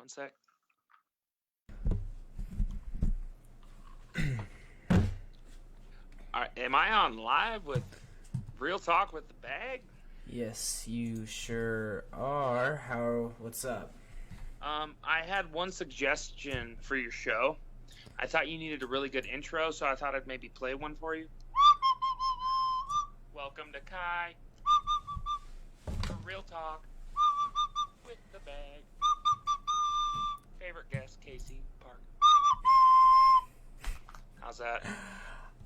One sec. All right, am I on live with Real Talk with the Bag? Yes, you sure are. What's up? I had one suggestion for your show. I thought you needed a really good intro, so I thought I'd maybe play one for you. Welcome to Kai for Real Talk with the Bag. Favorite guest, Casey Park. How's that?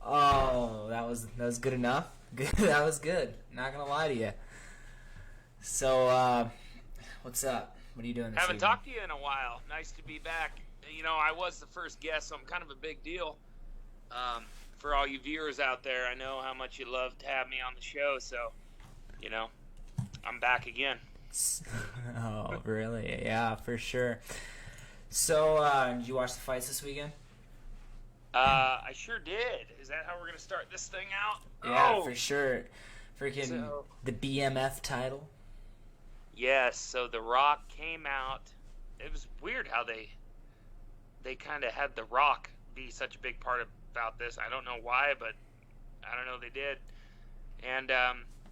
Oh, that was good enough. Good, that was good. Not gonna lie to you. So, what's up? What are you doing this Haven't evening? talked to you in a while. Nice to be back. You know, I was the first guest, so I'm kind of a big deal. For all you viewers out there, I know how much you love to have me on the show, so, you know, I'm back again. Oh, really? Yeah, for sure. So, did you watch the fights this weekend? I sure did. Is that how we're going to start this thing out? Yeah, for sure. Freaking So- the BMF title. Yes, so The Rock came out. It was weird how they kind of had The Rock be such a big part about this. I don't know why, but I don't know, they did. And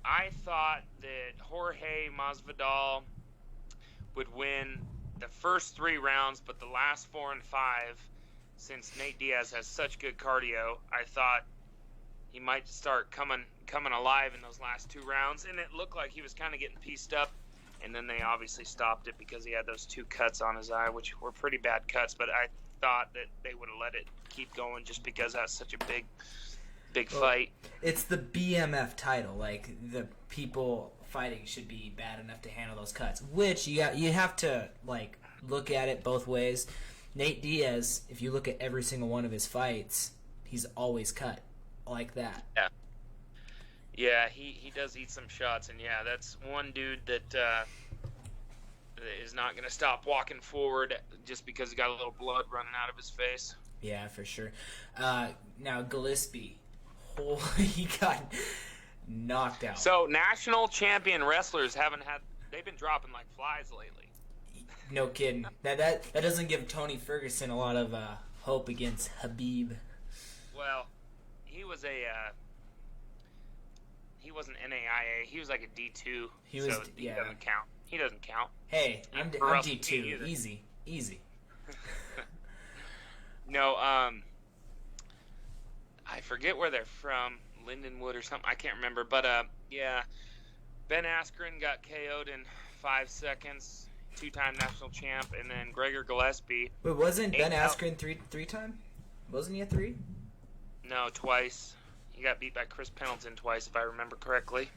I thought that Jorge Masvidal would win the first 3 rounds, but the last 4 and 5, since Nate Diaz has such good cardio, I thought he might start coming alive in those last 2 rounds, and it looked like he was kind of getting pieced up. And then they obviously stopped it because he had those 2 cuts on his eye, which were pretty bad cuts. But I thought that they would have let it keep going just because that's such a big fight. It's the BMF title. Like, the people fighting should be bad enough to handle those cuts. Which you have to like look at it both ways. Nate Diaz, if you look at every single one of his fights, he's always cut like that. Yeah, he does eat some shots, and yeah, that's one dude that is not going to stop walking forward just because he got a little blood running out of his face. Yeah, for sure. Now Gillespie, he got knocked out. So national champion wrestlers they've been dropping like flies lately. No kidding. That doesn't give Tony Ferguson a lot of hope against Habib. Well, he wasn't NAIA. He was like a D2. He doesn't count. He doesn't count. Hey, I'm D2. Easy. No, I forget where they're from. Lindenwood or something. I can't remember. But, yeah. Ben Askren got KO'd in 5 seconds. 2-time national champ. And then Gregor Gillespie. Wait, wasn't Ben Askren three-time? Wasn't he a 3? No, twice. He got beat by Chris Pendleton twice, if I remember correctly.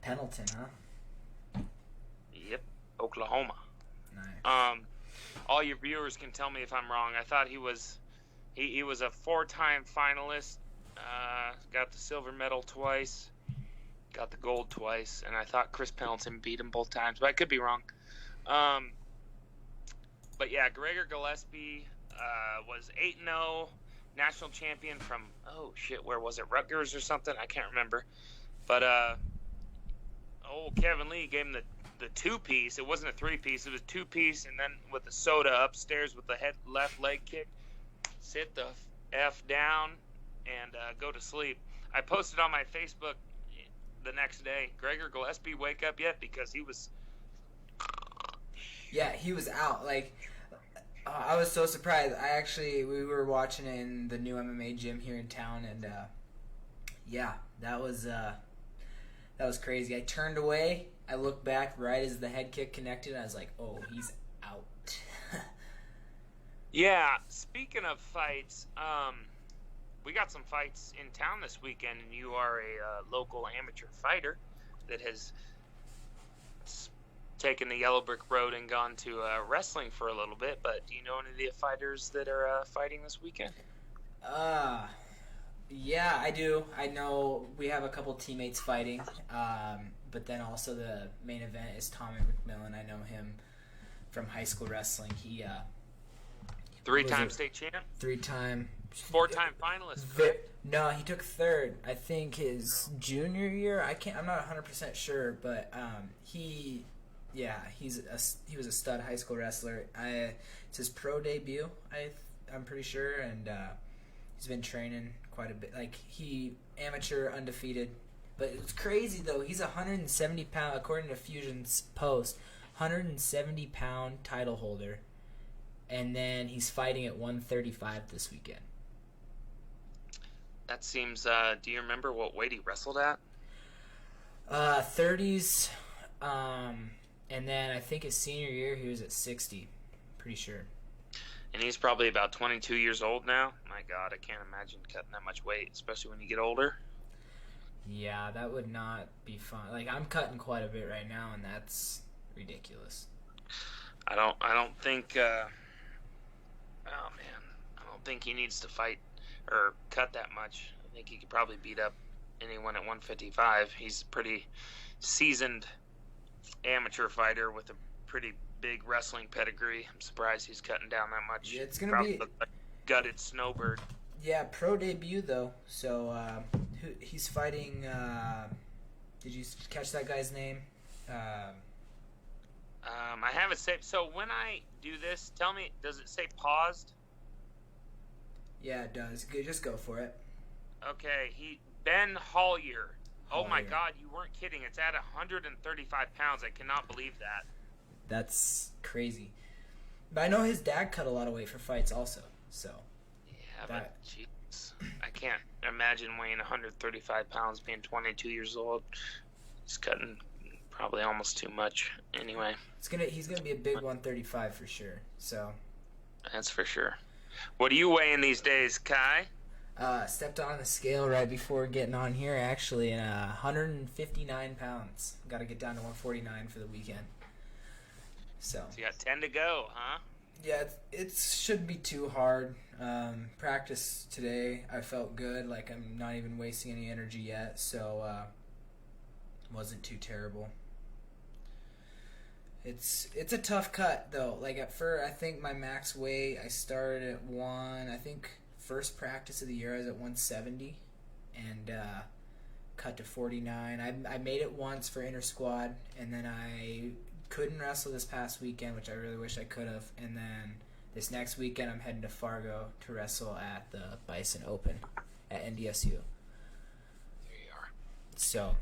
Pendleton, huh? Yep, Oklahoma. Nice. All your viewers can tell me if I'm wrong. I thought he was a 4-time finalist. Got the silver medal twice. Got the gold twice, and I thought Chris Pendleton beat him both times, but I could be wrong. But yeah, Gregor Gillespie was 8-0. National champion from, where was it? Rutgers or something? I can't remember. But Kevin Lee gave him the 2-piece. It wasn't a 3-piece. It was 2-piece, and then with the soda upstairs with the left leg kick, sit the F down and go to sleep. I posted on my Facebook the next day, Gregor Gillespie wake up yet? Because he was... Yeah, he was out. Like... I was so surprised. We were watching it in the new MMA gym here in town, and yeah, that was crazy. I turned away. I looked back right as the head kick connected, and I was like, "Oh, he's out." Yeah. Speaking of fights, we got some fights in town this weekend, and you are a local amateur fighter that has taken the yellow brick road and gone to wrestling for a little bit. But do you know any of the fighters that are fighting this weekend? Yeah, I do. I know we have a couple teammates fighting, but then also the main event is Tommy McMillan. I know him from high school wrestling. He 3-time state champ, 3-time, 4-time finalist. Correct? No, he took 3rd. I think his junior year. I'm not 100% sure, but he Yeah, he was a stud high school wrestler. It's his pro debut. I'm pretty sure, and he's been training quite a bit. Like he amateur undefeated, but it's crazy though. He's 170 pound, according to Fusion's post, 170 pound title holder, and then he's fighting at 135 this weekend. That seems. Do you remember what weight he wrestled at? 30s, and then I think his senior year he was at 60. Pretty sure. And he's probably about 22 years old now. My God, I can't imagine cutting that much weight, especially when you get older. Yeah, that would not be fun. Like I'm cutting quite a bit right now, and that's ridiculous. I don't think. Oh man, I don't think he needs to fight or cut that much. I think he could probably beat up anyone at 155. He's a pretty seasoned amateur fighter with a pretty big wrestling pedigree. I'm surprised he's cutting down that much. Yeah, it's gonna probably be look like a gutted snowbird. Yeah, pro debut though. So he's fighting. Did you catch that guy's name? I have it saved. So when I do this, tell me, does it say paused? Yeah, it does. Just go for it. Okay, Ben Hollier. Oh my Hollier. God, you weren't kidding. It's at 135 pounds. I cannot believe that. That's crazy. But I know his dad cut a lot of weight for fights also. So Yeah, but jeez, I can't imagine weighing 135 pounds, being 22 years old. He's cutting probably almost too much. Anyway, he's gonna be a big 135 for sure. So that's for sure. What are you weighing these days, Kai? stepped on the scale right before getting on here actually, and 159 pounds. Got to get down to 149 for the weekend. So you got 10 to go, huh? Yeah, it shouldn't be too hard. Practice today, I felt good. Like I'm not even wasting any energy yet, so wasn't too terrible. It's a tough cut though. Like at first, I think my max weight I started at I think first practice of the year I was at 170, and cut to 49. I made it once for inter squad, and then I couldn't wrestle this past weekend, which I really wish I could have. And then this next weekend I'm heading to Fargo to wrestle at the Bison Open at NDSU. There you are. So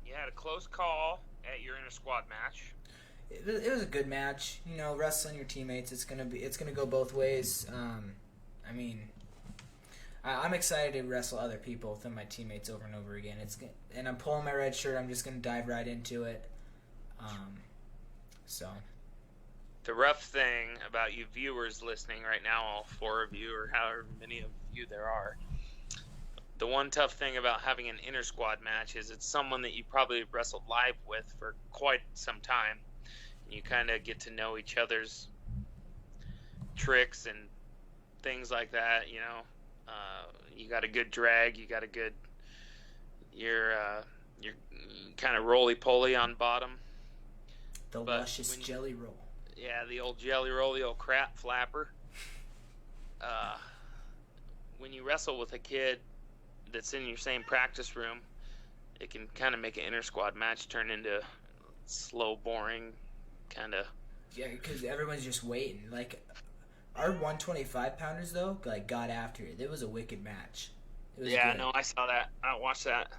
you had a close call at your inter squad match. It was a good match. You know, wrestling your teammates, it's gonna go both ways. I mean, I'm excited to wrestle other people than my teammates over and over again. And I'm pulling my red shirt. I'm just gonna dive right into it. So The rough thing about you viewers listening right now, all 4 of you or however many of you there are, the one tough thing about having an inter squad match is it's someone that you probably wrestled live with for quite some time. And you kind of get to know each other's tricks and things like that, you know. You got a good drag, you're kind of roly-poly on bottom. The luscious jelly roll. Yeah, the old jelly roll, the old crap flapper. When you wrestle with a kid that's in your same practice room, it can kind of make an inter squad match turn into slow, boring, kind of. Yeah, because everyone's just waiting. Like our 125 pounders though, like got after it. It was a wicked match. It was Yeah, good. no, I saw that. I watched that.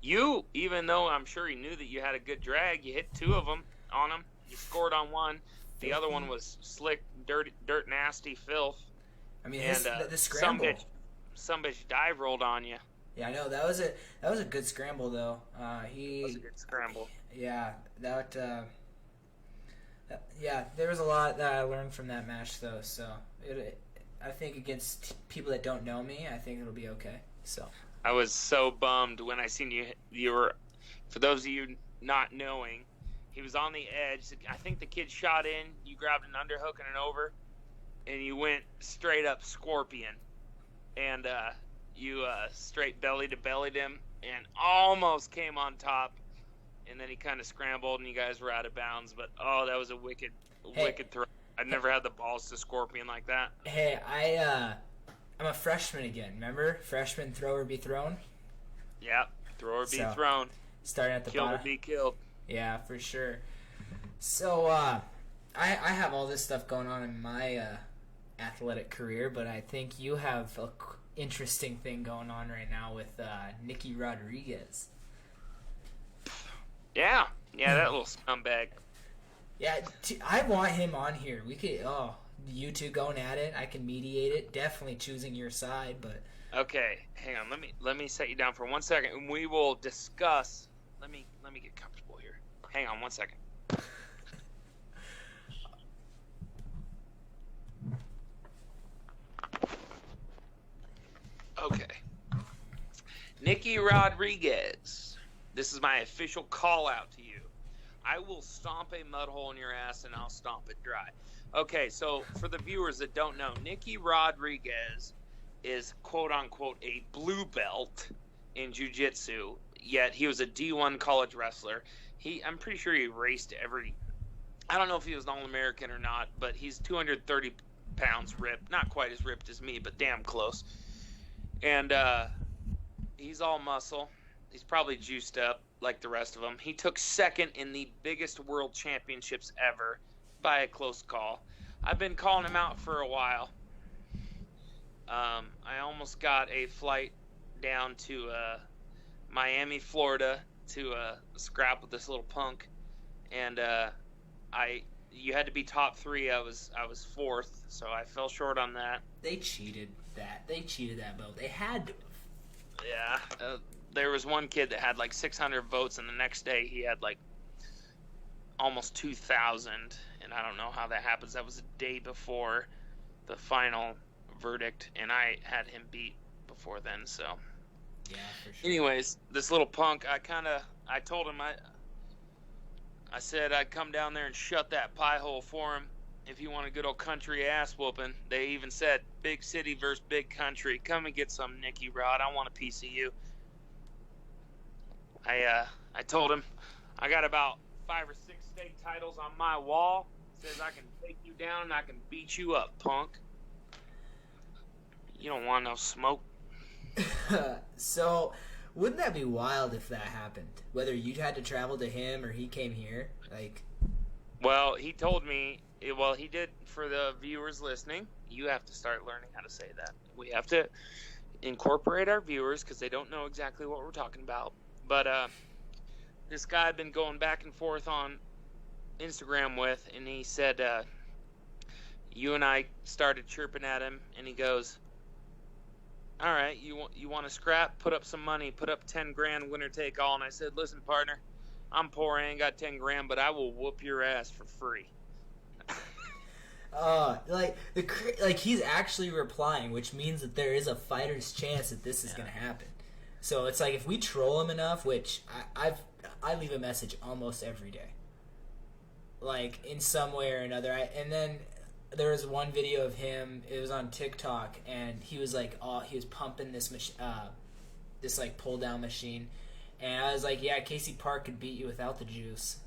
You, even though I'm sure he knew that you had a good drag, you hit 2 of them on him. You scored on one. The other one was slick, dirt nasty filth. I mean, And the scramble. some bitch dive rolled on you. Yeah, I know that was a good scramble though. That was a good scramble. Yeah, yeah, there was a lot that I learned from that match though. So I think against people that don't know me, I think it'll be okay. So I was so bummed when I seen you. You were, for those of you not knowing, he was on the edge. I think the kid shot in. You grabbed an underhook and an over, and you went straight up scorpion, and you straight belly to bellied him and almost came on top, and then he kind of scrambled and you guys were out of bounds. But oh, that was a wicked throw. I've never had the balls to scorpion like that. hey, I'm a freshman again. Remember, freshman throw or be thrown. Yeah, throw or be So- thrown. starting at the Kill bottom. to be killed. Yeah, for sure. So, I have all this stuff going on in my athletic career, but I think you have a interesting thing going on right now with Nicky Rodriguez. Yeah, that little scumbag. Yeah, I want him on here. We could, you two going at it. I can mediate it. Definitely choosing your side, but Okay, hang on. Let me set you down for 1 second, and we will discuss. Let me get comfortable here. Hang on 1 second. Okay. Nicky Rodriguez. This is my official call out to you. I will stomp a mud hole in your ass and I'll stomp it dry. Okay, so for the viewers that don't know, Nicky Rodriguez is quote unquote a blue belt in jiu-jitsu, yet he was a D1 college wrestler. I'm pretty sure he raced I don't know if he was an All-American or not, but he's 230 pounds ripped. Not quite as ripped as me, but damn close. And he's all muscle. He's probably juiced up like the rest of them. He took second in the biggest world championships ever by a close call. I've been calling him out for a while. I almost got a flight down to Miami, Florida to scrap with this little punk. And you had to be top 3. I was 4th, so I fell short on that. they cheated that. They cheated that vote. They had to. Yeah, there was one kid that had like 600 votes, and the next day he had like almost 2,000, and I don't know how that happens. That was a day before the final verdict, and I had him beat before then. So, Yeah, for sure. anyways, this little punk, I told him I said I'd come down there and shut that pie hole for him if you want a good old country ass whooping. They even said big city versus big country. Come and get some, Nicky Rod. I want a piece of you. I told him I got about 5 or 6 state titles on my wall. Says I can take you down and I can beat you up, punk. You don't want no smoke. So, wouldn't that be wild if that happened? Whether you had to travel to him or he came here, like. Well, he told me. Well, he did. For the viewers listening, you have to start learning how to say that. We have to incorporate our viewers because they don't know exactly what we're talking about. But this guy I've been going back and forth on Instagram with, and he said, you and I started chirping at him, and he goes, all right, you want to scrap? Put up some money. Put up 10 grand, winner take all. And I said, listen, partner, I'm poor. I ain't got 10 grand, but I will whoop your ass for free. Like he's actually replying, which means that there is a fighter's chance that this is going to happen. So it's like if we troll him enough, which I leave a message almost every day, like in some way or another. And then there was one video of him. It was on TikTok, and he was like, he was pumping this this like pull down machine, and I was like, yeah, Casey Park could beat you without the juice.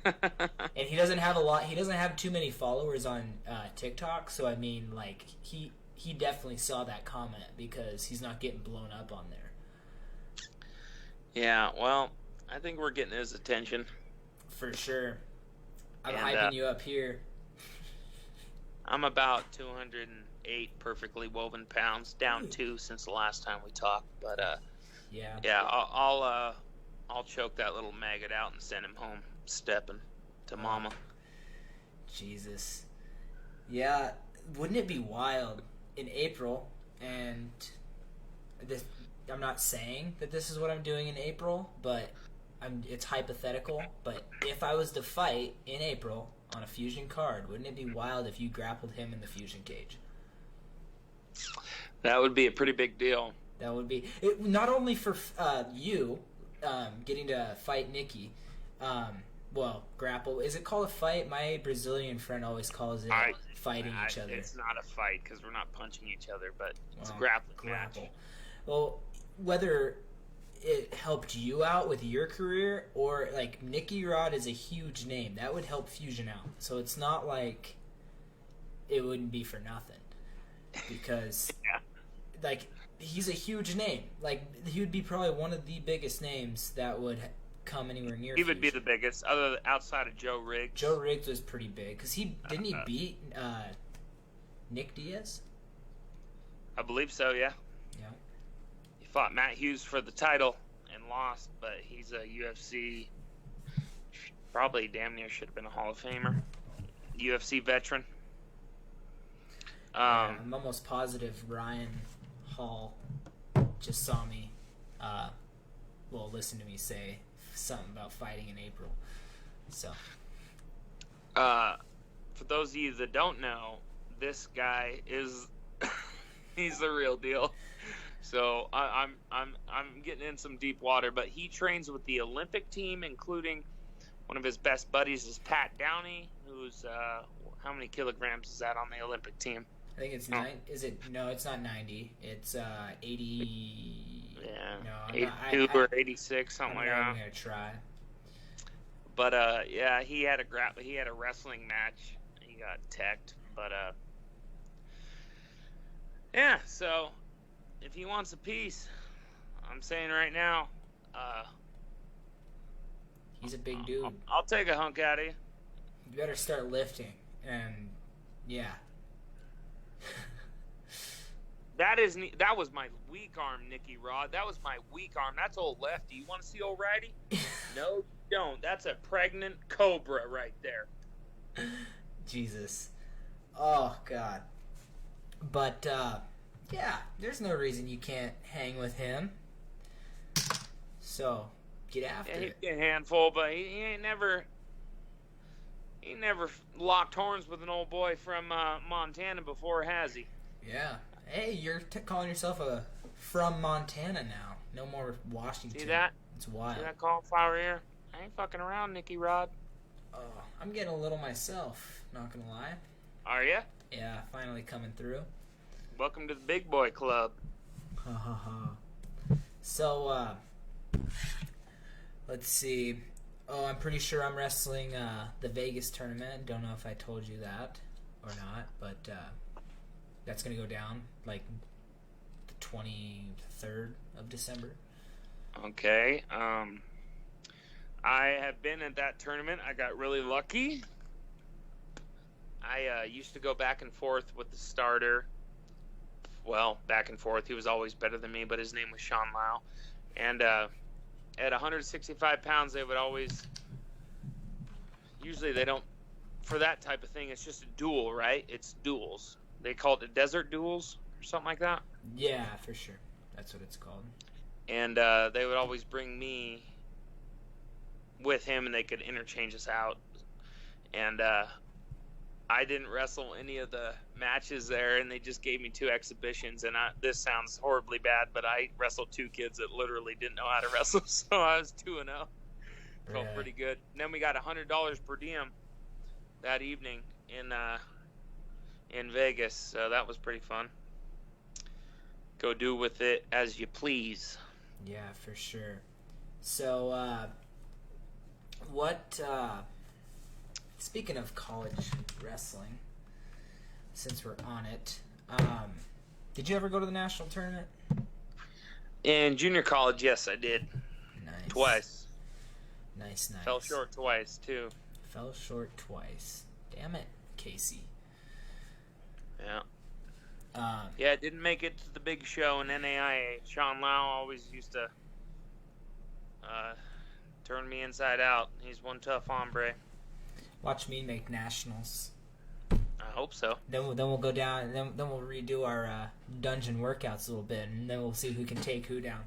And he doesn't have a lot. He doesn't have too many followers on TikTok, so I mean, like he definitely saw that comment because he's not getting blown up on there. Yeah, well, I think we're getting his attention. For sure. I'm hyping you up here. I'm about 208 perfectly woven pounds, down 2 since the last time we talked. But yeah, I'll choke that little maggot out and send him home stepping to mama. Jesus. Yeah, wouldn't it be wild in April? And this, I'm not saying that this is what I'm doing in April, but it's hypothetical. But if I was to fight in April on a Fusion card, wouldn't it be wild if you grappled him in the Fusion cage? That would be a pretty big deal. That would be not only for you getting to fight Nicky. Grapple. Is it called a fight? My Brazilian friend always calls it fighting each other. It's not a fight because we're not punching each other, but it's a grappling match. Well, whether it helped you out with your career or like Nicky Rod is a huge name that would help Fusion out. So it's not like it wouldn't be for nothing because like, he's a huge name. Like, he would be probably one of the biggest names that would come anywhere near. He would be the biggest, outside of Joe Riggs. Joe Riggs was pretty big because he beat Nick Diaz. I believe so. Yeah. Yeah. He fought Matt Hughes for the title and lost, but he's a UFC. Probably damn near should have been a Hall of Famer. UFC veteran. I'm almost positive Ryan Hall just saw me, listen to me say something about fighting in April. So, for those of you that don't know, this guy is he's the real deal. So I'm getting in some deep water, but he trains with the Olympic team, including one of his best buddies is Pat Downey, who's how many kilograms is that on the Olympic team? I think it's 9. Is it? No, it's not 90. It's 80. Yeah, No, 82 or 86, something like that. I'm gonna try. But yeah, he had a wrestling match. He got teched, but yeah. So if he wants a piece, I'm saying right now, he's a big dude. I'll take a hunk out of you. You better start lifting, and yeah. That was my weak arm, Nicky Rod. That was my weak arm. That's old lefty. You want to see old righty? No, you don't. That's a pregnant cobra right there. Jesus. Oh, God. But, yeah, there's no reason you can't hang with him. So, get after it. He's a handful, but he ain't never locked horns with an old boy from Montana before, has he? Yeah. Hey, you're calling yourself from Montana now. No more Washington. See that? It's wild. See that cauliflower ear? I ain't fucking around, Nicky Rod. Oh, I'm getting a little myself, not gonna lie. Are ya? Yeah, finally coming through. Welcome to the big boy club. Ha ha ha. So, let's see. Oh, I'm pretty sure I'm wrestling the Vegas tournament. Don't know if I told you that or not, but that's going to go down like the 23rd of December. Okay. I have been at that tournament. I got really lucky. I used to go back and forth with the starter. Well, back and forth. He was always better than me, but his name was Sean Lau. And at 165 pounds, they would always... Usually they don't... For that type of thing, it's just a duel, right? It's duels. They call it the desert duels or something like that. Yeah, for sure. That's what it's called. And they would always bring me with him, and they could interchange us out. And I didn't wrestle any of the matches there, and they just gave me 2 exhibitions. And this sounds horribly bad, but I wrestled 2 kids that literally didn't know how to wrestle, so I was 2-0. Felt pretty good. And then we got $100 per diem that evening in Vegas, so that was pretty fun. Go do with it as you please. Yeah, for sure. So, speaking of college wrestling, since we're on it, did you ever go to the national tournament? In junior college, yes, I did. Nice. Twice. Nice. Fell short twice, too. Fell short twice. Damn it, Casey. Yeah. Yeah, didn't make it to the big show in NAIA. Sean Lau always used to turn me inside out. He's one tough hombre. Watch me make nationals. I hope so. Then we'll go down. Then we'll redo our dungeon workouts a little bit, and then we'll see who can take who down.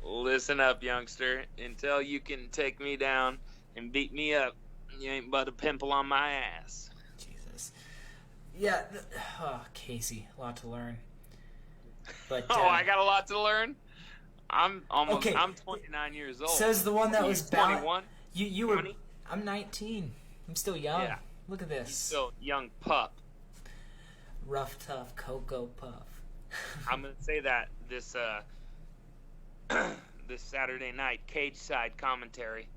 Listen up, youngster. Until you can take me down and beat me up, you ain't but a pimple on my ass. Jesus. Yeah. Casey, a lot to learn. But I got a lot to learn. I'm 29 years old. Says the one that was 21. You were. I'm 19. I'm still young. Yeah. Look at this. He's still young pup. Rough, tough Cocoa Puff. I'm gonna say that this this Saturday night, cage side commentary.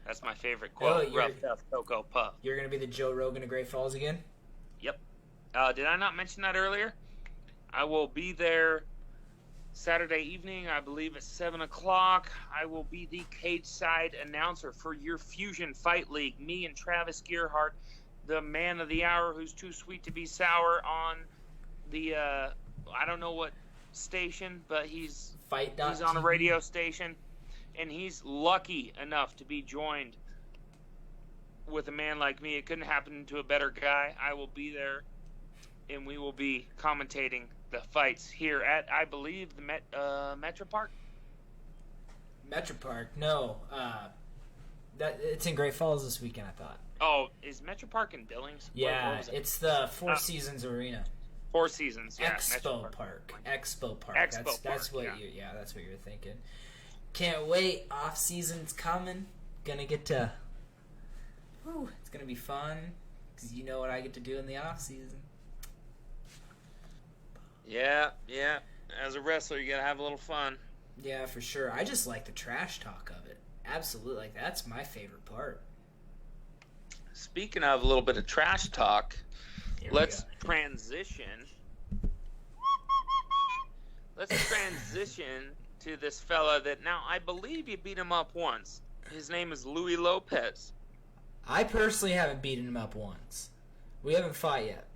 That's my favorite quote. Rough, tough Cocoa Puff. You're gonna be the Joe Rogan of Great Falls again? Yep. Did I not mention that earlier? I will be there Saturday evening, I believe at 7 o'clock, I will be the cage side announcer for your Fusion Fight League. Me and Travis Gearhart, the man of the hour who's too sweet to be sour on the, I don't know what station, but he's on a radio station. And he's lucky enough to be joined with a man like me. It couldn't happen to a better guy. I will be there, and we will be commentating the fights here at, I believe, the Metro Park. Metro Park? No. That it's in Great Falls this weekend, I thought. Oh, is Metro Park in Billings? Yeah, it's the Four Seasons Arena. Four Seasons, yeah. Expo Park. Expo Park. That's what that's what you're thinking. Can't wait. Off season's coming. Gonna get to. Whew, it's gonna be fun because you know what I get to do in the off season. Yeah. As a wrestler, you gotta have a little fun. Yeah, for sure. I just like the trash talk of it. Absolutely, like that's my favorite part. Speaking of a little bit of trash talk, let's transition. Let's transition to this fella that now I believe you beat him up once. His name is Louis Lopez. I personally haven't beaten him up once. We haven't fought yet.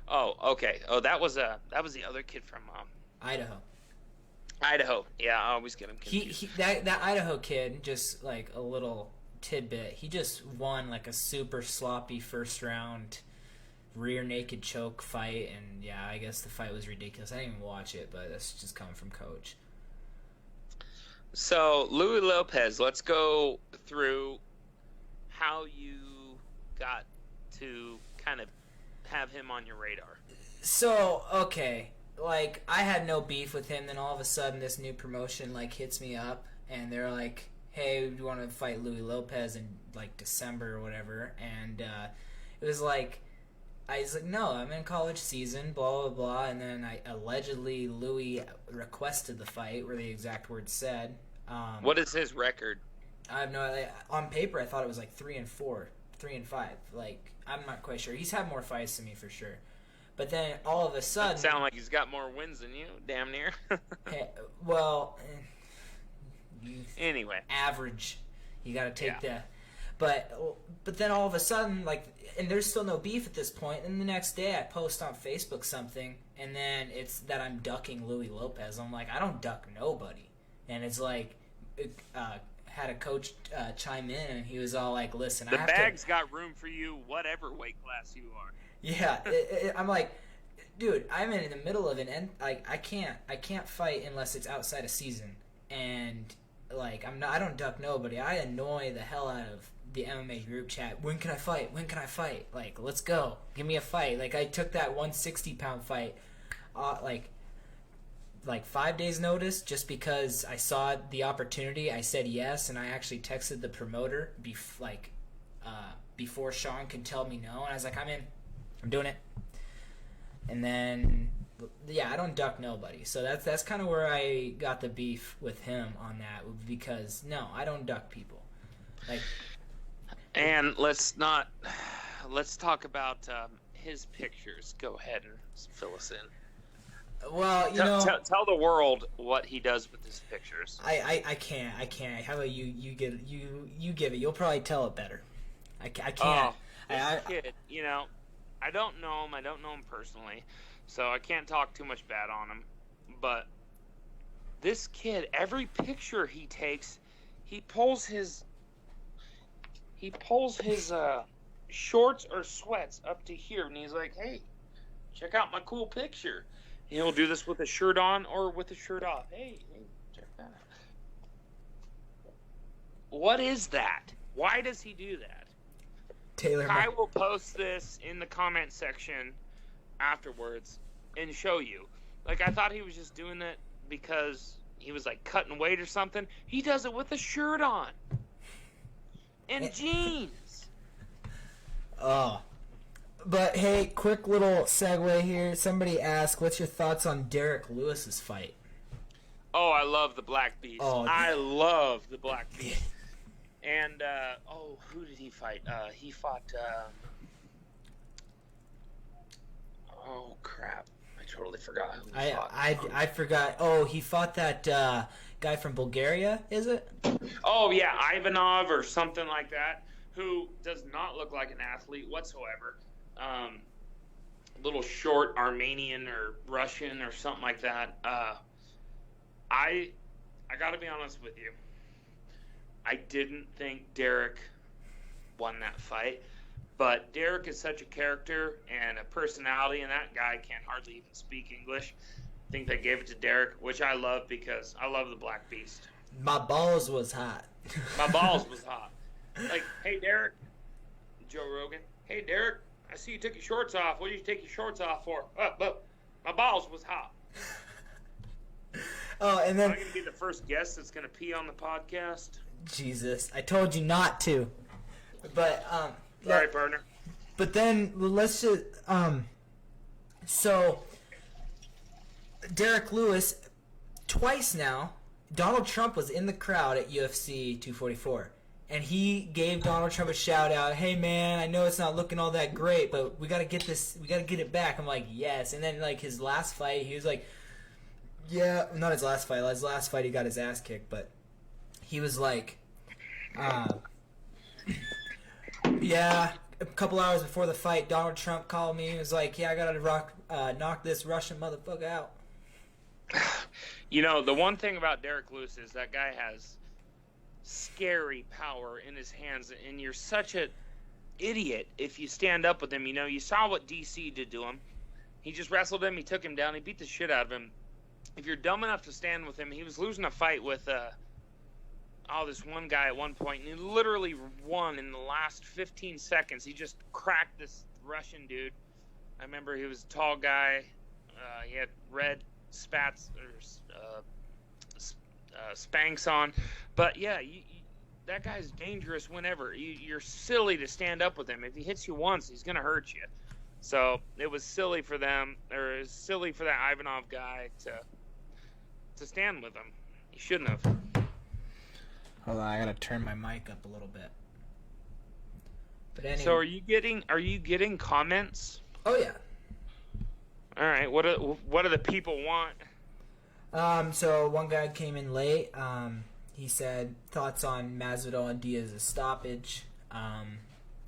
Oh, okay. Oh, that was the other kid from Idaho. Idaho. Yeah, I always get him confused. That Idaho kid, just like a little tidbit, he just won like a super sloppy first round rear naked choke fight, and yeah, I guess the fight was ridiculous. I didn't even watch it, but that's just coming from Coach. So, Louis Lopez, let's go through how you got to kind of have him on your radar. So, okay, like, I had no beef with him, then all of a sudden this new promotion, like, hits me up, and they're like, hey, do you want to fight Louis Lopez in, like, December or whatever, and it was like, I was like, no, I'm in college season, blah, blah, blah, and then allegedly Louis requested the fight, were the exact words said. What is his record? I have no idea. On paper, I thought it was like 3-4, 3-5. Like, I'm not quite sure. He's had more fights than me for sure. But then all of a sudden, it sounds like he's got more wins than you, damn near. Anyway, average. You got to take that. But then all of a sudden, like, and there's still no beef at this point. And the next day, I post on Facebook something, and then it's that I'm ducking Louis Lopez. I'm like, I don't duck nobody. And it's like, had a coach chime in, and he was all like, listen, the bag's got room for you, whatever weight class you are. Yeah, I'm like, dude, I'm in the middle of an end. Like, I can't fight unless it's outside of season, and like, I don't duck nobody. I annoy the hell out of the MMA group chat. When can I fight? When can I fight? Like, let's go. Give me a fight. Like, I took that 160-pound fight, like 5 days notice, just because I saw the opportunity. I said yes, and I actually texted the promoter before Sean could tell me no, and I was like, I'm in. I'm doing it. And then, yeah, I don't duck nobody. So that's kind of where I got the beef with him on that, because no, I don't duck people. Like, and let's talk about his pictures. Go ahead and fill us in. Well, tell the world what he does with his pictures. I can't. How about you give it? You'll probably tell it better. I can't. Oh, this kid, I don't know him. I don't know him personally, so I can't talk too much bad on him. But this kid, every picture he takes, he pulls his shorts or sweats up to here, and he's like, "Hey, check out my cool picture." He'll do this with a shirt on or with a shirt off. Hey, check that out. What is that? Why does he do that? Taylor, I will post this in the comment section afterwards and show you. Like, I thought he was just doing it because he was, like, cutting weight or something. He does it with a shirt on. And jeans. Oh. But, hey, quick little segue here. Somebody asked, what's your thoughts on Derek Lewis's fight? Oh, I love the Black Beast. I love the Black Beast. And, who did he fight? He fought, oh, crap. I totally forgot who he fought. I forgot. Oh, he fought that guy from Bulgaria, is it? Oh, yeah, Ivanov or something like that, who does not look like an athlete whatsoever. Little short Armenian or Russian or something like that. I got to be honest with you. I didn't think Derek won that fight. But Derek is such a character and a personality, and that guy can't hardly even speak English. I think they gave it to Derek, which I love because I love the Black Beast. My balls was hot. My balls was hot. Like, hey, Derek, Joe Rogan. Hey, Derek, I see you took your shorts off. What did you take your shorts off for? My balls was hot. Oh, and then... I'm going to be the first guest that's going to pee on the podcast. Jesus, I told you not to. But, Sorry, partner. But then, let's just, so, Derek Lewis, twice now, Donald Trump was in the crowd at UFC 244. And he gave Donald Trump a shout out. Hey man, I know it's not looking all that great, but we gotta get it back. I'm like, yes. And then like his last fight, he was like, yeah, not his last fight. His last fight, he got his ass kicked, but he was like, yeah. A couple hours before the fight, Donald Trump called me. He was like, yeah, I gotta knock this Russian motherfucker out. You know, the one thing about Derek Lewis is that guy has scary power in his hands, and you're such an idiot if you stand up with him. You know, you saw what DC did to him. He just wrestled him, he took him down, he beat the shit out of him. If you're dumb enough to stand with him, he was losing a fight with this one guy at one point, and he literally won in the last 15 seconds. He just cracked this Russian dude. I remember he was a tall guy. He had red spats or Spanx on, but yeah, that guy's dangerous whenever. You're silly to stand up with him. If he hits you once, he's gonna hurt you. So it was silly for them, or it was silly for that Ivanov guy to stand with him. He shouldn't have. Hold on, I gotta turn my mic up a little bit. But anyway. So are you getting comments? Oh yeah. All right. What do the people want? So one guy came in late. He said thoughts on Masvidal and Diaz's stoppage.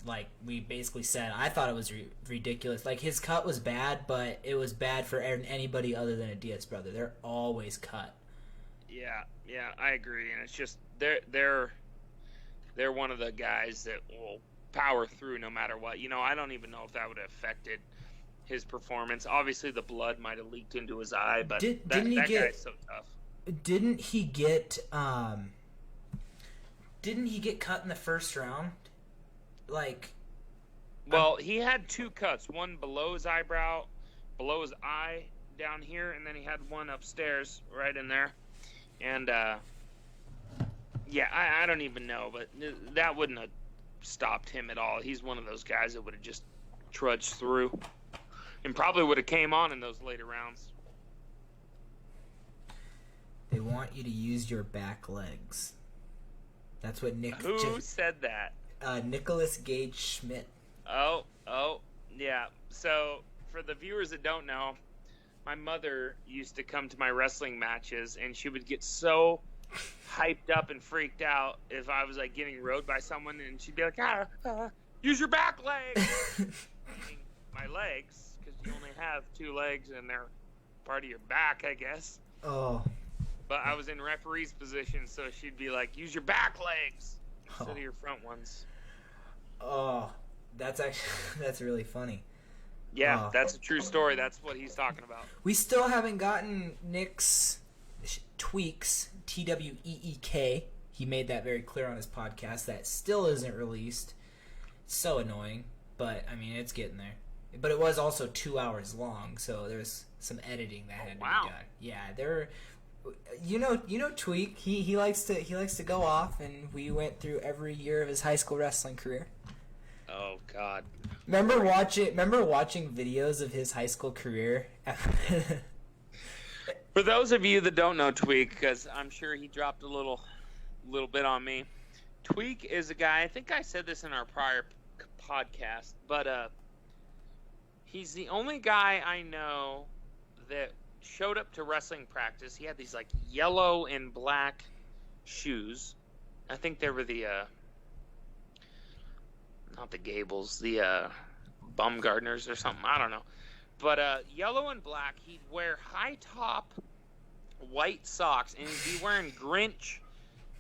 Like we basically said, I thought it was ridiculous. Like his cut was bad, but it was bad for anybody other than a Diaz brother. They're always cut. Yeah, I agree, and it's just they're one of the guys that will power through no matter what. You know, I don't even know if that would have affected his performance. Obviously, the blood might have leaked into his eye, but that guy's so tough. Didn't he get cut in the first round? Like, well, he had two cuts, one below his eyebrow, below his eye down here, and then he had one upstairs right in there. And yeah, I don't even know, but that wouldn't have stopped him at all. He's one of those guys that would have just trudged through and probably would have came on in those later rounds. They want you to use your back legs. That's what Nick... Who said that? Nicholas Gage Schmidt. Oh, yeah. So, for the viewers that don't know, my mother used to come to my wrestling matches, and she would get so hyped up and freaked out if I was, like, getting rode by someone, and she'd be like, use your back legs! Meaning my legs, because you only have two legs, and they're part of your back, I guess. Oh. But I was in referee's position, so she'd be like, use your back legs instead of your front ones. Oh, that's really funny. Yeah, that's a true story. That's what he's talking about. We still haven't gotten Nick's tweaks, TWEEK. He made that very clear on his podcast. That still isn't released. It's so annoying, but I mean, it's getting there. But it was also 2 hours long, so there's some editing that had to be done. Yeah, there. You know, Tweak. He likes to go off, and we went through every year of his high school wrestling career. Oh God. Remember watching videos of his high school career? For those of you that don't know Tweak, because I'm sure he dropped a little bit on me. Tweak is a guy, I think I said this in our prior podcast, but he's the only guy I know that showed up to wrestling practice. He had these like yellow and black shoes. I think they were the not the Gables, the Bumgardners or something. I don't know. But yellow and black. He'd wear high top white socks, and he'd be wearing Grinch.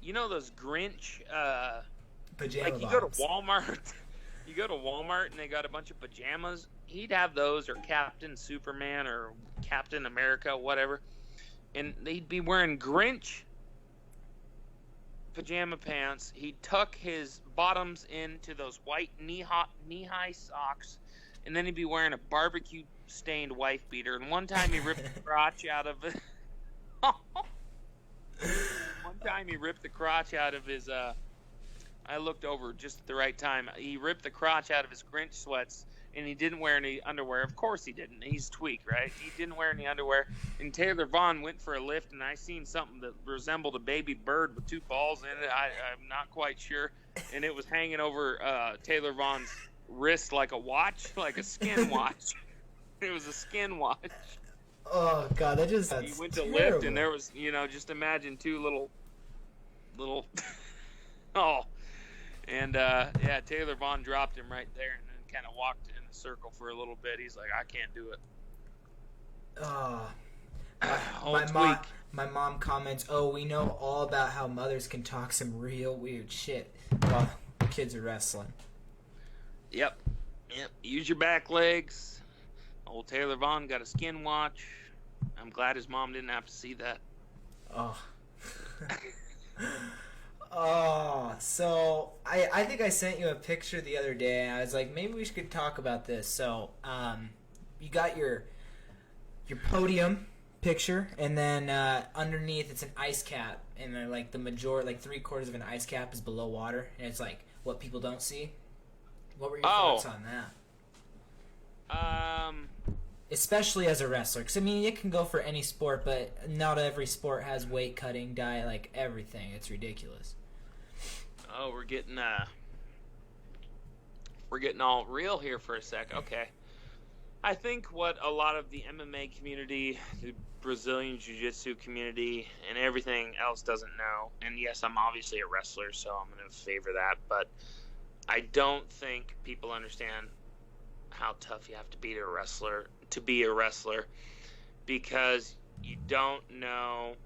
You know those Grinch pajama like you go to Walmart. You go to Walmart and they got a bunch of pajamas. He'd have those, or Captain Superman or Captain America, whatever. And he'd be wearing Grinch pajama pants. He'd tuck his bottoms into those white knee-high socks. And then he'd be wearing a barbecue-stained wife beater. And one time he ripped the crotch out of it. One time he ripped the crotch out of his... I looked over just at the right time. He ripped the crotch out of his Grinch sweats, and he didn't wear any underwear. Of course he didn't. He's Tweak, right? He didn't wear any underwear. And Taylor Vaughn went for a lift, and I seen something that resembled a baby bird with 2 balls in it. I'm not quite sure. And it was hanging over Taylor Vaughn's wrist like a watch, like a skin watch. It was a skin watch. Oh, God, that just He went to terrible. lift, and there was, just imagine 2 little oh. And, Taylor Vaughn dropped him right there and then kind of walked in a circle for a little bit. He's like, I can't do it. Oh, my mom comments, oh, we know all about how mothers can talk some real weird shit while kids are wrestling. Yep. Use your back legs. Old Taylor Vaughn got a skin watch. I'm glad his mom didn't have to see that. Oh. Oh, so I think I sent you a picture the other day, and I was like, maybe we should talk about this. So, you got your podium picture, and then underneath it's an ice cap, and then like the majority, like 3/4 of an ice cap is below water, and it's like what people don't see. What were your thoughts on that? Especially as a wrestler, because I mean, it can go for any sport, but not every sport has weight cutting, diet, like everything. It's ridiculous. Oh, we're getting all real here for a sec. Okay. I think what a lot of the MMA community, the Brazilian Jiu-Jitsu community, and everything else doesn't know, and yes, I'm obviously a wrestler, so I'm going to favor that, but I don't think people understand how tough you have to be a wrestler, because you don't know.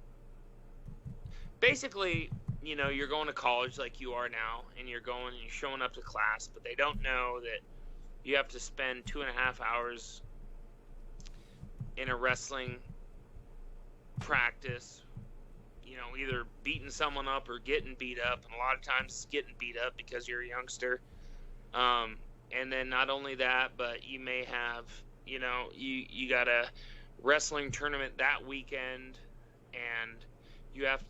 Basically, you're going to college like you are now, and you're showing up to class, but they don't know that you have to spend 2.5 hours in a wrestling practice, either beating someone up or getting beat up, and a lot of times it's getting beat up because you're a youngster. And then not only that, but you may have, you got a wrestling tournament that weekend, and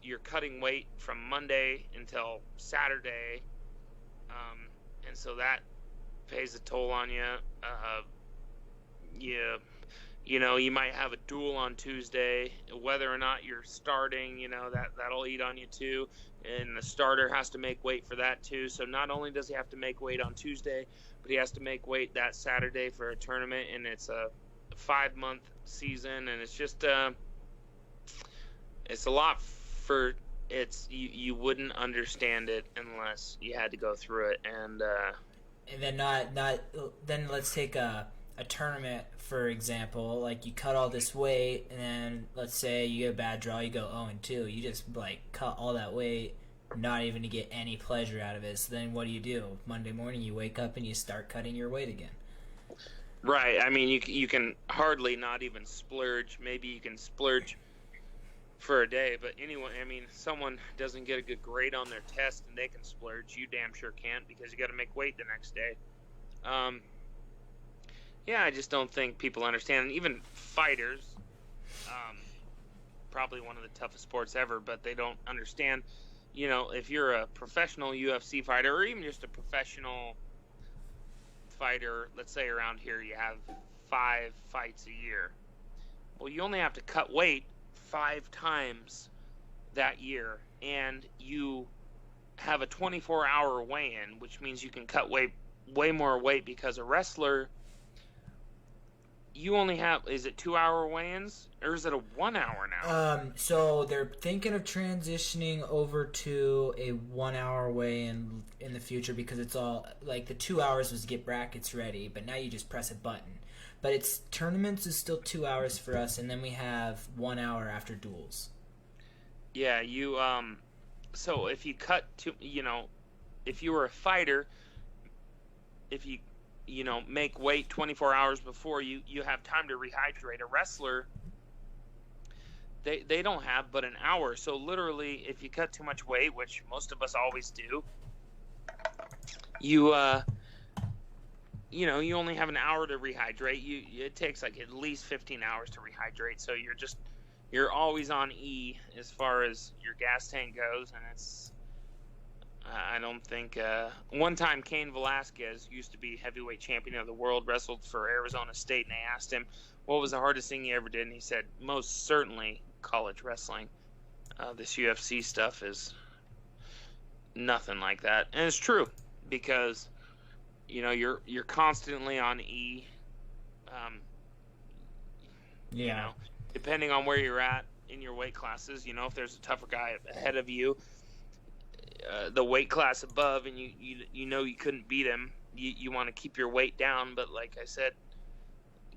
you're cutting weight from Monday until Saturday, and so that pays a toll on you. You might have a duel on Tuesday. Whether or not you're starting, that'll eat on you too. And the starter has to make weight for that too. So not only does he have to make weight on Tuesday, but he has to make weight that Saturday for a tournament. And it's a 5-month season, and it's just it's a lot for you wouldn't understand it unless you had to go through it. And then let's take a tournament, for example. Like, you cut all this weight, and then let's say you get a bad draw, you go 0-2. You just cut all that weight, not even to get any pleasure out of it. So then what do? Monday morning you wake up and you start cutting your weight again. Right. I mean, you can hardly not even splurge. Maybe you can splurge for a day, but anyway, I mean, someone doesn't get a good grade on their test and they can splurge. You damn sure can't, because you got to make weight the next day. Yeah, I just don't think people understand. And even fighters, probably one of the toughest sports ever, but they don't understand. If you're a professional UFC fighter, or even just a professional fighter, let's say around here you have 5 fights a year. Well, you only have to cut weight 5 times that year, and you have a 24-hour weigh-in, which means you can cut way more weight, because a wrestler you only have, is it 2-hour weigh-ins or is it a 1 hour now? So they're thinking of transitioning over to a 1 hour weigh-in in the future because it's all like the 2 hours was get brackets ready, but now you just press a button. But it's tournaments is still 2 hours for us, and then we have 1 hour after duels. Yeah, you so if you cut to, if you were a fighter, if you make weight 24 hours before you have time to rehydrate. A wrestler, they don't have but an hour. So literally, if you cut too much weight, which most of us always do, you you only have an hour to rehydrate. It takes like at least 15 hours to rehydrate. So you're always on E as far as your gas tank goes, and it's I don't think one time Cain Velasquez used to be heavyweight champion of the world, wrestled for Arizona State, and they asked him what was the hardest thing he ever did, and he said most certainly college wrestling. This UFC stuff is nothing like that, and it's true because you're constantly on E. Depending on where you're at in your weight classes, if there's a tougher guy ahead of you, the weight class above, and you couldn't beat him, you want to keep your weight down. But like I said,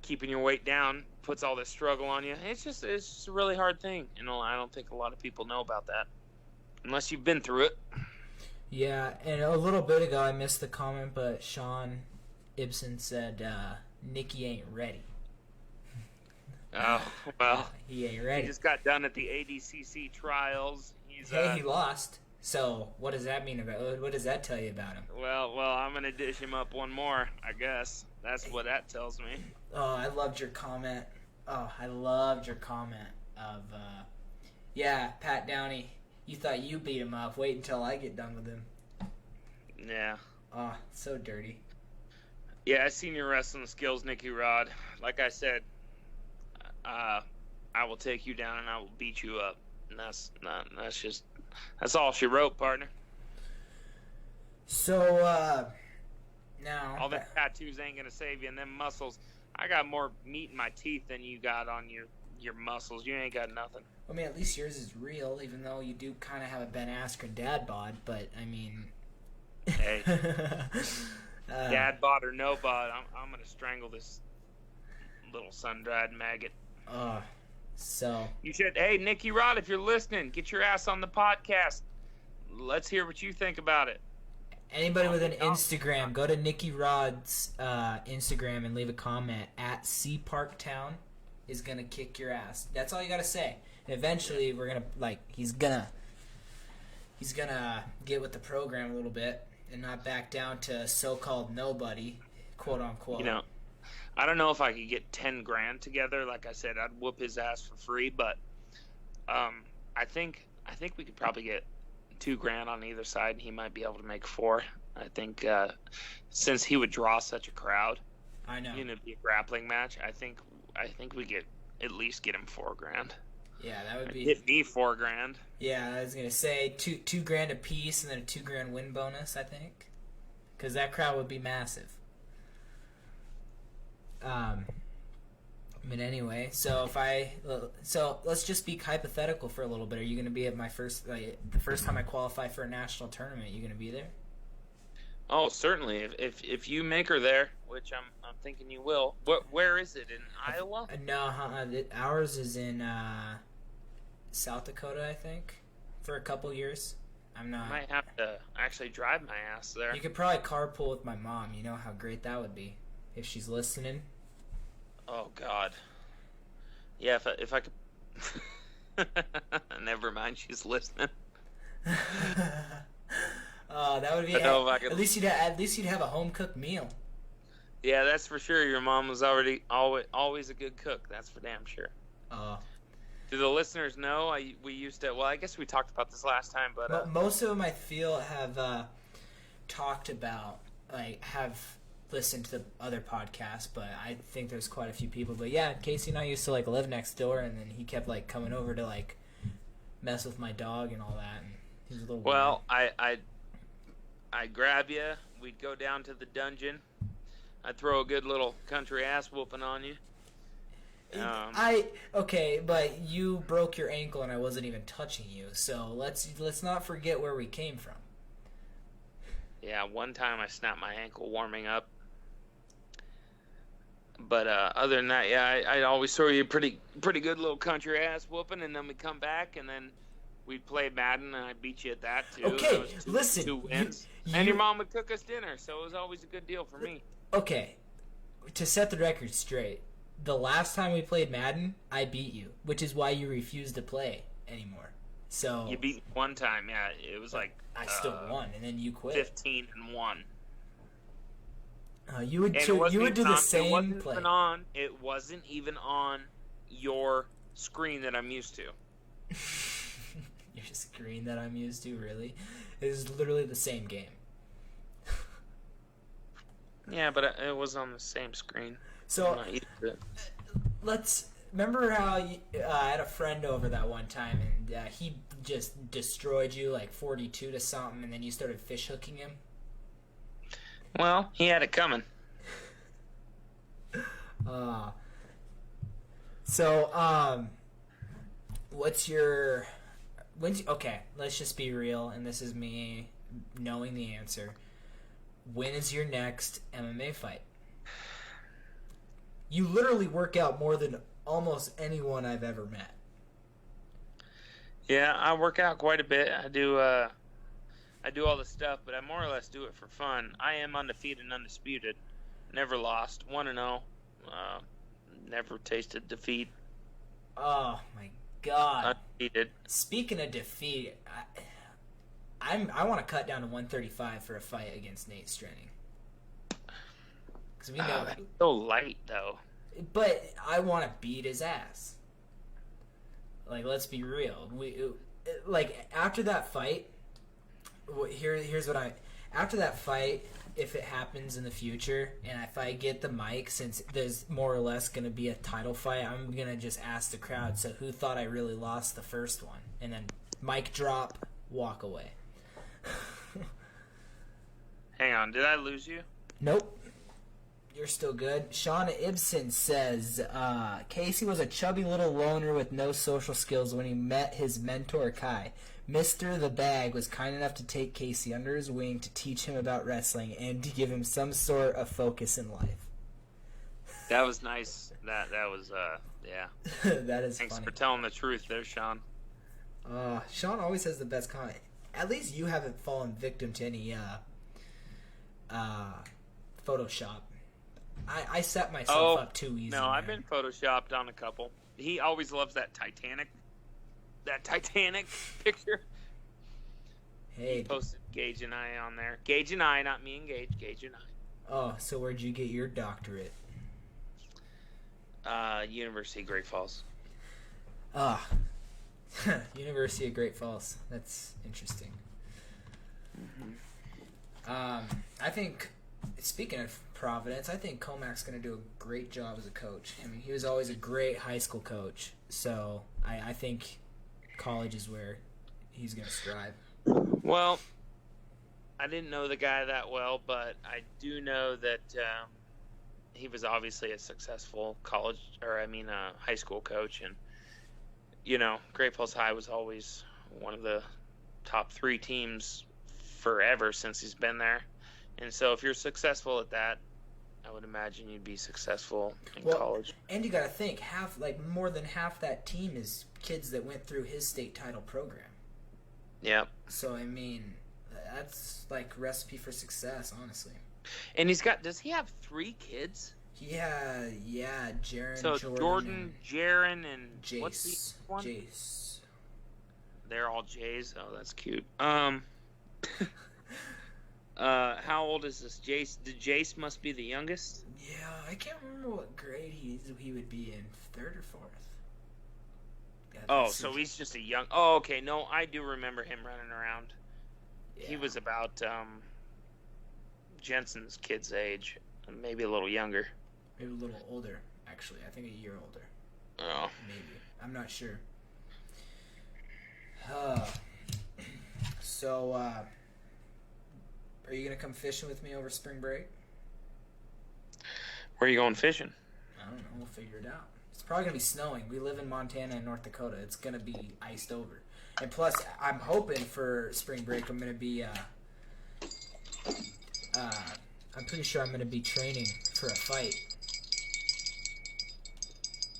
keeping your weight down puts all this struggle on you. It's just a really hard thing, and I don't think a lot of people know about that unless you've been through it. Yeah, and a little bit ago I missed the comment, but Sean Ibsen said Nikki ain't ready. Oh, well, he ain't ready. He just got done at the ADCC trials. He lost. So what does that mean about? What does that tell you about him? Well, I'm gonna dish him up one more, I guess. That's what that tells me. Oh, I loved your comment. Oh, I loved your comment of, yeah, Pat Downey. You thought you beat him up. Wait until I get done with him. Yeah. Oh, so dirty. Yeah, I seen your wrestling skills, Nicky Rod. Like I said, I will take you down and I will beat you up. And that's all she wrote, partner. So, now all the tattoos ain't gonna save you, and them muscles. I got more meat in my teeth than you got on your muscles. You ain't got nothing. I mean, at least yours is real, even though you do kind of have a Ben Askren dad bod. But I mean, hey, dad bod or no bod, I'm gonna strangle this little sun-dried maggot. So you should. Hey, Nicky Rod, if you're listening, get your ass on the podcast. Let's hear what you think about it. Anybody with an Instagram, go to Nicky Rod's Instagram and leave a comment at CParktown is gonna kick your ass. That's all you gotta say. And eventually, we're gonna he's gonna get with the program a little bit and not back down to so-called nobody, quote unquote. I don't know if I could get 10 grand together. Like I said, I'd whoop his ass for free, but I think we could probably get 2 grand on either side, and he might be able to make 4. I think since he would draw such a crowd, I know. It'd be a grappling match. I think we get at least get him 4 grand. Yeah, that would be. Hit me 4 grand. Yeah, I was gonna say two grand a piece, and then a 2 grand win bonus. I think, because that crowd would be massive. But anyway, so let's just be hypothetical for a little bit. Are you going to be at my the first time I qualify for a national tournament? You going to be there? Oh, certainly. If you make her there, which I'm thinking you will. Where is it, in Iowa? No, ours is in South Dakota, I think, for a couple years. I'm not. I might have to actually drive my ass there. You could probably carpool with my mom. You know how great that would be if she's listening. Oh God. Yeah, if I could. Never mind, she's listening. Oh, that would be. At least you'd have a home cooked meal. Yeah, that's for sure. Your mom was always a good cook. That's for damn sure. Do the listeners know? We used to. Well, I guess we talked about this last time, but most of them I feel have talked about have listened to the other podcasts, but I think there's quite a few people. But yeah, Casey and I used to live next door, and then he kept coming over to mess with my dog and all that. And he was a little weird. I'd grab you. We'd go down to the dungeon. I'd throw a good little country ass whooping on you. Okay, but you broke your ankle and I wasn't even touching you, so let's not forget where we came from. Yeah, one time I snapped my ankle warming up. But other than that, yeah, I always throw you a pretty good little country ass whooping, and then we come back, and then we'd play Madden, and I beat you at that too. Okay, that was listen, two wins, and your mom would cook us dinner, so it was always a good deal for me. Okay, to set the record straight, the last time we played Madden, I beat you, which is why you refused to play anymore. So you beat me one time, yeah. It was like I still won, and then you quit. 15-1. You would do the same play. It wasn't even on your screen that I'm used to. Your screen that I'm used to, really? It is literally the same game. Yeah, but it was on the same screen. So let's remember how I had a friend over that one time, and he just destroyed you like 42 to something, and then you started fish hooking him. Well, he had it coming. Okay, let's just be real, and this is me knowing the answer. When is your next MMA fight? You literally work out more than almost anyone I've ever met. Yeah, I work out quite a bit. I do all the stuff, but I more or less do it for fun. I am undefeated and undisputed. Never lost. 1-0. Never tasted defeat. Oh, my God. Undefeated. Speaking of defeat, I want to cut down to 135 for a fight against Nate Strenning. Because we know that's so light, though. But I want to beat his ass. Like, let's be real. After that fight... Here's what after that fight, if it happens in the future, and if I get the mic, since there's more or less going to be a title fight, I'm going to just ask the crowd, so who thought I really lost the first one? And then mic drop, walk away. Hang on, did I lose you? Nope. You're still good. Sean Ibsen says, Casey was a chubby little loner with no social skills when he met his mentor, Kai. Mr. The Bag was kind enough to take Casey under his wing to teach him about wrestling and to give him some sort of focus in life. That was nice. That was, yeah. That is Thanks funny. for telling the truth there, Sean. Sean always has the best comment. At least you haven't fallen victim to any, Photoshop. I set myself up too easy. No, I've been photoshopped on a couple. He always loves that Titanic picture. Hey, he posted Gage and I on there. Gage and I, not me and Gage. Gage and I. Oh, so where'd you get your doctorate? University of Great Falls. University of Great Falls. That's interesting. Mm-hmm. I think, speaking of Providence, I think Comac's going to do a great job as a coach. I mean, he was always a great high school coach, so I think college is where he's going to strive. Well, I didn't know the guy that well, but I do know that he was obviously a successful high school coach, and Great Falls High was always one of the top 3 teams forever since he's been there. And so if you're successful at that, I would imagine you'd be successful in college. And you got to think, more than half that team is kids that went through his state title program. Yeah. So, I mean, that's like recipe for success, honestly. And does he have 3 kids? Yeah, Jaron, so Jordan, Jaron, and Jace. What's the one? Jace. They're all Jays. Oh, that's cute. How old is this Jace? Jace must be the youngest. Yeah, I can't remember what grade he would be in, 3rd or 4th. So he's just a young. Oh, okay. No, I do remember him running around. Yeah. He was about Jensen's kid's age, maybe a little younger. Maybe a little older, actually. I think a year older. Oh. Maybe. I'm not sure. So, are you going to come fishing with me over spring break? Where are you going fishing? I don't know. We'll figure it out. It's probably going to be snowing. We live in Montana and North Dakota. It's going to be iced over. And plus, I'm hoping for spring break I'm going to be, I'm pretty sure I'm going to be training for a fight.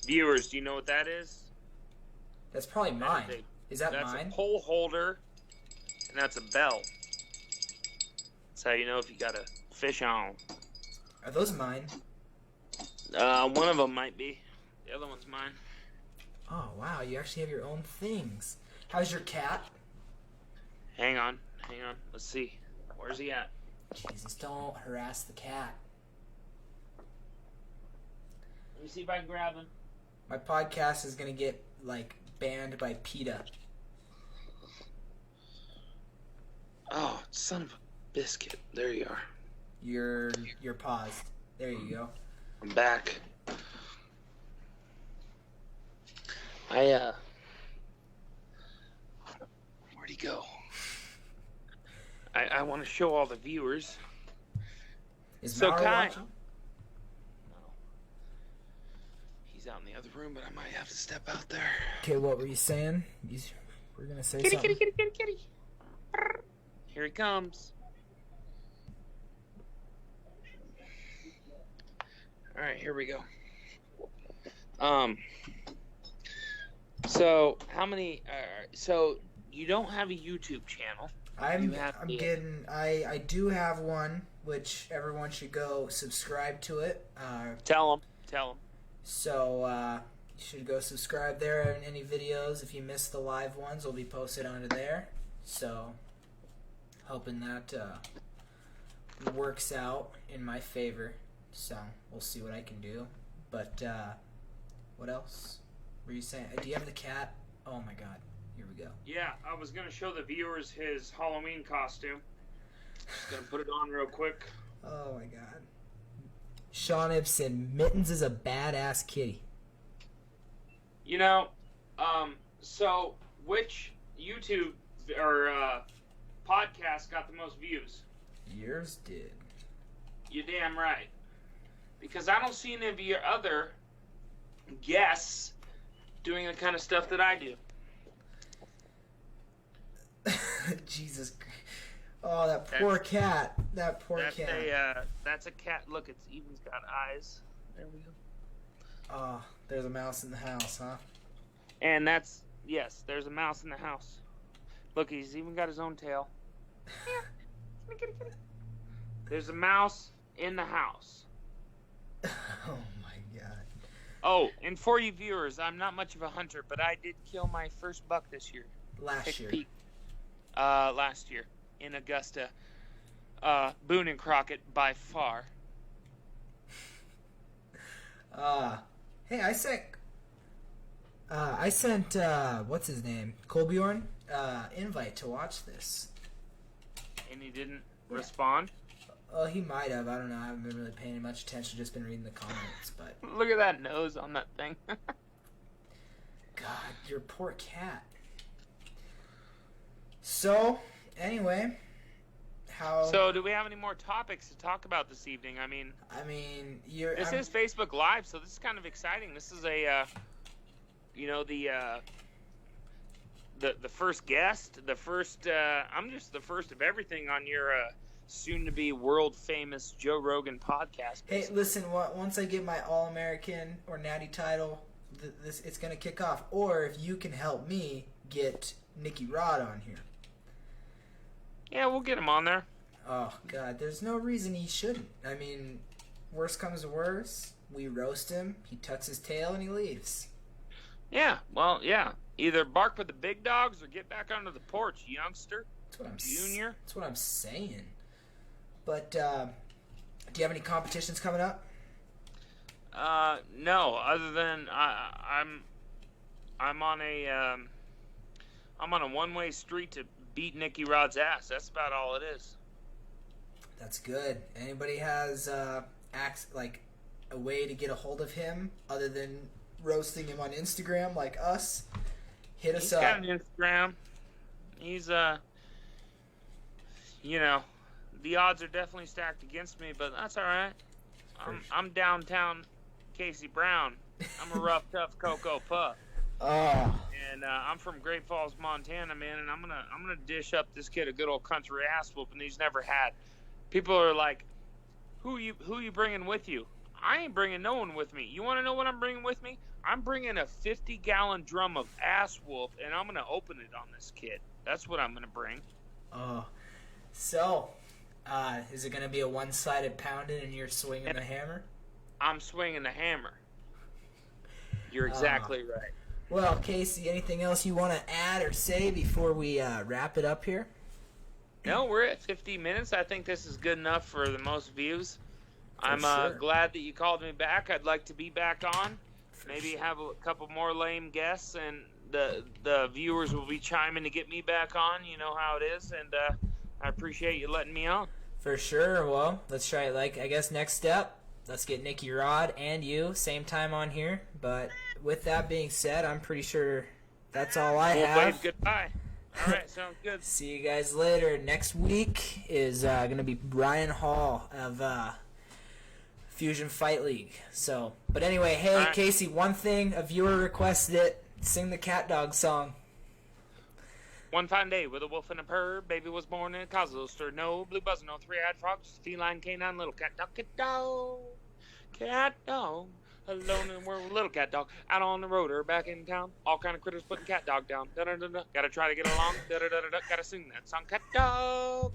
Viewers, do you know what that is? That's probably mine. Is that that's mine? That's a pole holder, and that's a belt. That's how you know if you got a fish on. Are those mine? One of them might be. The other one's mine. Oh, wow. You actually have your own things. How's your cat? Hang on. Let's see. Where's he at? Jesus, don't harass the cat. Let me see if I can grab him. My podcast is going to get, like, banned by PETA. Oh, son of a biscuit. There you are. You're paused. There you go. I'm back. Where'd he go? I want to show all the viewers. Is so Mauro Kai. watching? No. He's out in the other room, but I might have to step out there. Okay, what were you saying? We're going to say Kitty, something. kitty. Here he comes. All right, here we go. So how many? So you don't have a YouTube channel. I do have one, which everyone should go subscribe to it. Tell them. So you should go subscribe there, and any videos, if you missed the live ones, will be posted onto there. So hoping that works out in my favor. So we'll see what I can do. But what else were you saying? Do you have the cat? Oh my god. Here we go. Yeah, I was going to show the viewers his Halloween costume. Just going to put it on real quick. Oh my god. Sean Ibsen, Mittens is a badass kitty. You know, so which YouTube or podcast got the most views? Yours did. You're damn right. Because I don't see any of your other guests doing the kind of stuff that I do. Jesus. Oh, that poor cat. That poor cat. That's a cat. Look, it's even got eyes. There we go. Oh, there's a mouse in the house, huh? And yes, there's a mouse in the house. Look, he's even got his own tail. There's a mouse in the house. Oh my god. Oh, and for you viewers, I'm not much of a hunter, but I did kill my first buck this year. Last year. Last year in Augusta. Boone and Crockett by far. Hey, I sent what's his name? Colbjorn invite to watch this. And he didn't respond? Oh, he might have. I don't know. I haven't been really paying much attention. Just been reading the comments. But look at that nose on that thing. God, your poor cat. So, anyway, So, do we have any more topics to talk about this evening? I mean, this is Facebook Live, so this is kind of exciting. This is a, the first guest, I'm just the first of everything on your soon-to-be world-famous Joe Rogan podcast. Basically. Hey, listen, once I get my All-American or Natty title, it's going to kick off. Or if you can help me get Nicky Rod on here. Yeah, we'll get him on there. Oh, God, there's no reason he shouldn't. I mean, worst comes to worst, we roast him, he tucks his tail, and he leaves. Yeah, well, yeah. Either bark with the big dogs or get back onto the porch, youngster. That's what I'm Junior. That's what I'm saying. But, do you have any competitions coming up? No, other than I'm on a one-way street to beat Nicky Rod's ass. That's about all it is. That's good. Anybody has a way to get a hold of him other than roasting him on Instagram like us? Hit us up. He's got an Instagram. He's the odds are definitely stacked against me, but that's all right. I'm downtown Casey Brown I'm a rough, tough Cocoa Puff. Oh. And I'm from Great Falls, Montana, man, and I'm gonna dish up this kid a good old country ass whooping he's never had. People are like, who you bringing with you? I ain't bringing no one with me. You want to know what I'm bringing with me? I'm bringing a 50-gallon drum of ass whoop, and I'm gonna open it on this kid. That's what I'm gonna bring. Oh. So, is it gonna be a one-sided pounding and you're swinging the hammer? I'm swinging the hammer. You're exactly right. Well, Casey, anything else you want to add or say before we wrap it up here? No, we're at 50 minutes. I think this is good enough for the most views. I'm sure. glad that you called me back. I'd like to be back on. Maybe have a couple more lame guests, and the viewers will be chiming to get me back on. You know how it is, and I appreciate you letting me on. For sure. Well, let's try it. I guess next step, let's get Nicky Rod and you same time on here. But with that being said, I'm pretty sure that's all I have. Wave goodbye. All right, sounds good. See you guys later. Next week is going to be Ryan Hall of Fusion Fight League. So, but anyway, hey, right. Casey, one thing, a viewer requested it. Sing the Cat Dog song. One fine day with a wolf and a purr, baby was born in a cosmos, stir no blue buzzer, no three-eyed frog, just feline canine, little cat dog, cat dog, alone in the world, little cat dog, out on the road or back in town, all kind of critters putting cat dog down, da-da-da-da, gotta try to get along, da-da-da-da-da, gotta sing that song, cat dog,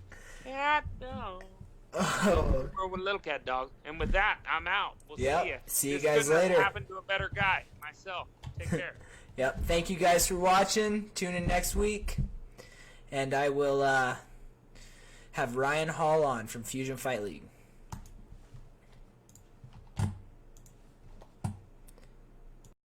Oh. with a little cat dog, and with that, I'm out. We'll see you. See you This guys couldn't have later. happened to a better guy, myself. Take care. Yep. Thank you guys for watching. Tune in next week. And I will have Ryan Hall on from Fusion Fight League.